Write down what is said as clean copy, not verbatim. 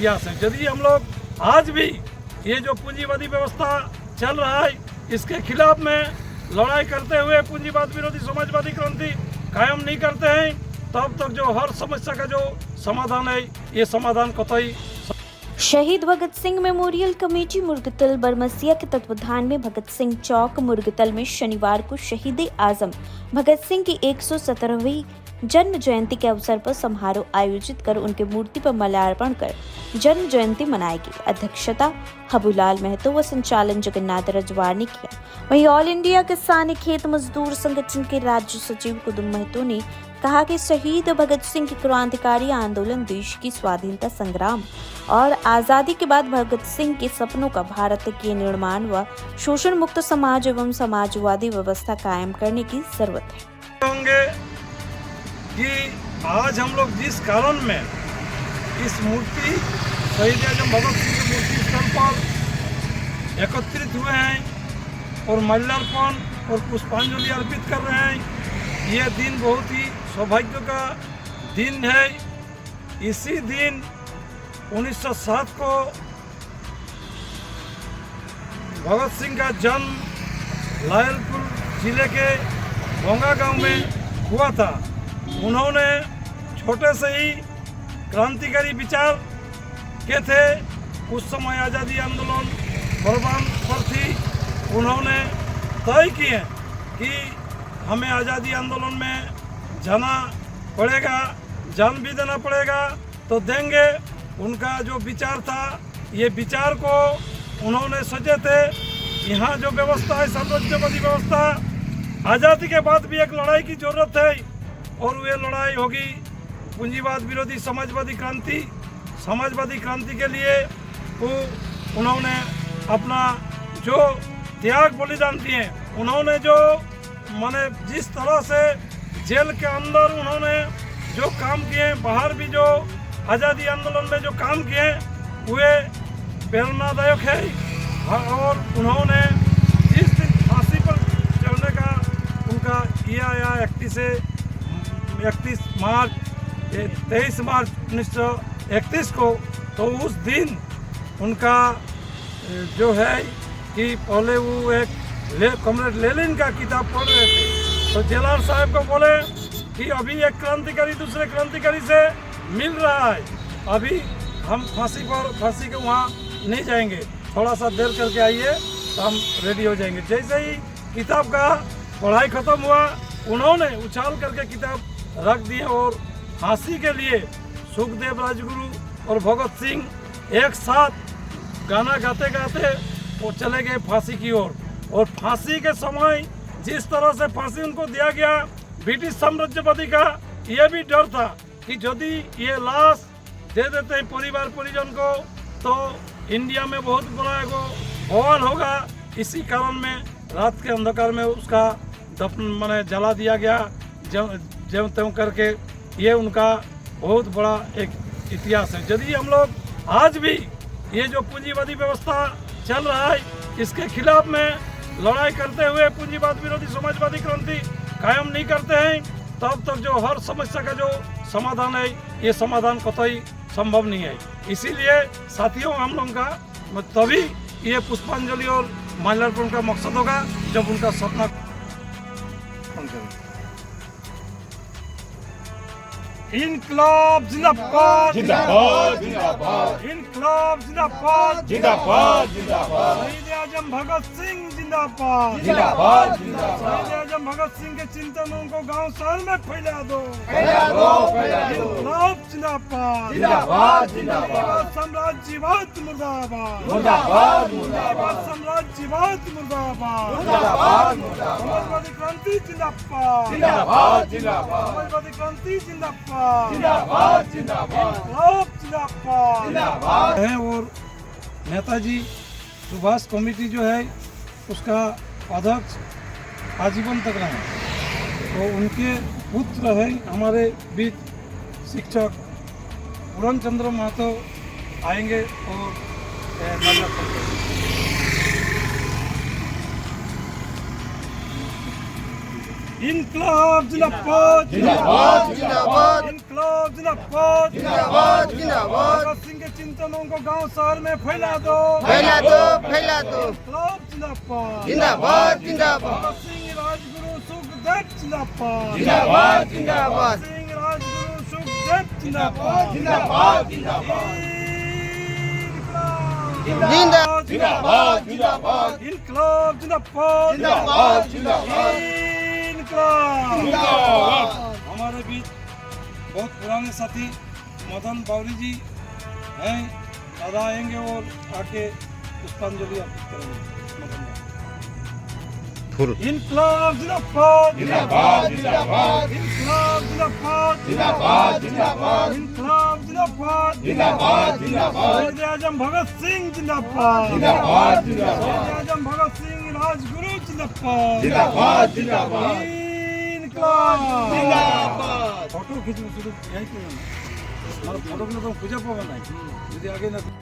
इतिहास है। यदि हम लोग आज भी ये जो पूंजीवादी व्यवस्था चल रहा है इसके खिलाफ में लड़ाई करते हुए पूंजीवाद विरोधी समाजवादी क्रांति कायम नहीं करते हैं तब तक जो हर समस्या का जो समाधान है ये समाधान कतई। शहीद भगत सिंह मेमोरियल कमेटी मुर्गतल बरमसिया के तत्वाधान में भगत सिंह चौक मुर्गतल में शनिवार को शहीद आजम भगत सिंह की 117वीं जन्म जयंती के अवसर पर समारोह आयोजित कर उनके मूर्ति पर माल्यार्पण कर जन्म जयंती मनाई गई। अध्यक्षता हबूलाल महतो व संचालन जगन्नाथ रजवार ने किया। वहीं ऑल इंडिया किसान खेत मजदूर संगठन के राज्य सचिव कुदुम महतो ने कहा कि शहीद भगत सिंह की क्रांतिकारी आंदोलन देश की स्वाधीनता संग्राम और आजादी के बाद भगत सिंह के सपनों का भारत के निर्माण व शोषण मुक्त समाज एवं समाजवादी व्यवस्था कायम करने की जरूरत है। होंगे कि आज हम लोग जिस कारण में इस मूर्ति शहीद आजम भगत सिंह की मूर्ति स्थल पर एकत्रित हुए हैं और माल्यार्पण और पुष्पांजलि अर्पित कर रहे हैं, ये दिन बहुत ही सौभाग्य का दिन है। इसी दिन 1907 को भगत सिंह का जन्म लायलपुर जिले के भोंगा गांव में हुआ था। उन्होंने छोटे से ही क्रांतिकारी विचार के थे। उस समय आज़ादी आंदोलन बर्बाद पर थी। उन्होंने तय किए कि हमें आज़ादी आंदोलन में जाना पड़ेगा, जान भी देना पड़ेगा तो देंगे। उनका जो विचार था ये विचार को उन्होंने सोचे थे। यहाँ जो व्यवस्था है साम्राज्यवादी व्यवस्था, आज़ादी के बाद भी एक लड़ाई की जरूरत है और ये लड़ाई होगी पूंजीवाद विरोधी समाजवादी क्रांति। समाजवादी क्रांति के लिए वो उन्होंने अपना जो त्याग बलिदान दिए, उन्होंने जो माने जिस तरह से जेल के अंदर उन्होंने जो काम किए, बाहर भी जो आज़ादी आंदोलन में जो काम किए वे प्रेरणादायक है। और उन्होंने जिस दिन फांसी पर चढ़ने का उनका किया या 23 मार्च 1931 को, तो उस दिन उनका जो है कि पहले वो एक कॉमरेड लेनिन का किताब पढ़ रहे थे तो जेलर साहब को बोले कि अभी एक क्रांतिकारी दूसरे क्रांतिकारी से मिल रहा है, अभी हम फांसी के वहाँ नहीं जाएंगे, थोड़ा सा देर करके आइए तो हम रेडी हो जाएंगे। जैसे ही किताब का पढ़ाई खत्म हुआ उन्होंने उछाल करके किताब रख दी और फांसी के लिए सुखदेव राजगुरु और भगत सिंह एक साथ गाना गाते गाते वो चले गए फांसी की ओर। और फांसी के समय जिस तरह से फांसी उनको दिया गया, ब्रिटिश साम्राज्यवादी का ये भी डर था कि यदि ये लाश दे देते हैं परिवार परिजन को तो इंडिया में बहुत बड़ा एगो बवाल होगा। इसी कारण में रात के अंधकार में उसका दफन माने जला दिया गया ज्यों त्यों करके। ये उनका बहुत बड़ा एक इतिहास है। यदि हम लोग आज भी ये जो पूंजीवादी व्यवस्था चल रहा है इसके खिलाफ में लड़ाई करते हुए पूंजीवाद विरोधी समाजवादी क्रांति कायम नहीं करते हैं तब तक जो हर समस्या का जो समाधान है ये समाधान कतई संभव नहीं है। इसीलिए साथियों हम लोगों का तभी ये पुष्पांजलि और माल्यार्पण का मकसद होगा जब उनका सपना। इनकलाब जिंदाबाद जिंदाबाद जिंदाबाद, इनकलाब जिंदाबाद जिंदाबाद जिंदाबाद, शहीद आजम भगत सिंह जिंदाबाद जिंदाबाद जिंदाबाद, शहीद आजम भगत सिंह के चिंतनों को गांव शहर में फैला दो इनकलाब जिंदाबाद जिंदाबाद जिंदाबाद, साम्राज्यवाद मुर्दाबाद मुर्दाबाद मुर्दाबाद, साम्राज्यवाद मुर्दाबाद मुर्दाबाद मुर्दाबाद, समाजवादी क्रांति जिंदाबाद जिंदाबाद जिंदाबाद, समाजवादी क्रांति जिंदाबाद जिंदाबाद जिंदाबाद जिंदाबाद जिंदाबाद है। और नेताजी सुभाष कमेटी जो है उसका अध्यक्ष आजीवन तक रहे, तो उनके पुत्र है हमारे बीच शिक्षक पूर्ण चंद्र महतो आएंगे और माल्यार्पण करेंगे। इनकलाब जिंदाबाद जिंदाबाद जिंदाबाद इनकलाब जिंदाबाद जिंदाबाद जिंदाबाद भगत सिंह के चिंतनों को गांव शहर में फैला दो फैला दो फैला दो इनकलाब जिंदाबाद जिंदाबाद जिंदाबाद भगत सिंह राजगुरु सुखदेव जिंदाबाद जिंदाबाद जिंदाबाद भगत सिंह राजगुरु सुखदेव जिंदाबाद जिंदाबाद जिंदाबाद जिंदाबाद जिंदाबाद जिंदाबाद इनकलाब जिंदाबाद जिंदाबाद जिंदाबाद इनकलाब हमारे बीच बहुत पुराने साथी मदन बावरी जी हैं, दादा आएंगे और आके पुष्पांजलि अर्पित करेंगे। मदन बावरी। इनकलाब जिंदाबाद जिंदाबाद जिंदाबाद इनकलाब जिंदाबाद जिंदाबाद जिंदाबाद इनकलाब जिंदाबाद जिंदाबाद जिंदाबाद शहीद आजम भगत सिंह जिंदाबाद जिंदाबाद जिंदाबाद शहीद आजम भगत सिंह राजगुरु जिंदाबाद जिंदाबाद जिंदाबाद इनकलाब जिंदाबाद फोटो खींचना शुरू यहीं पे हमारा फोटो तो पूजा पावा नहीं यदि आगे ना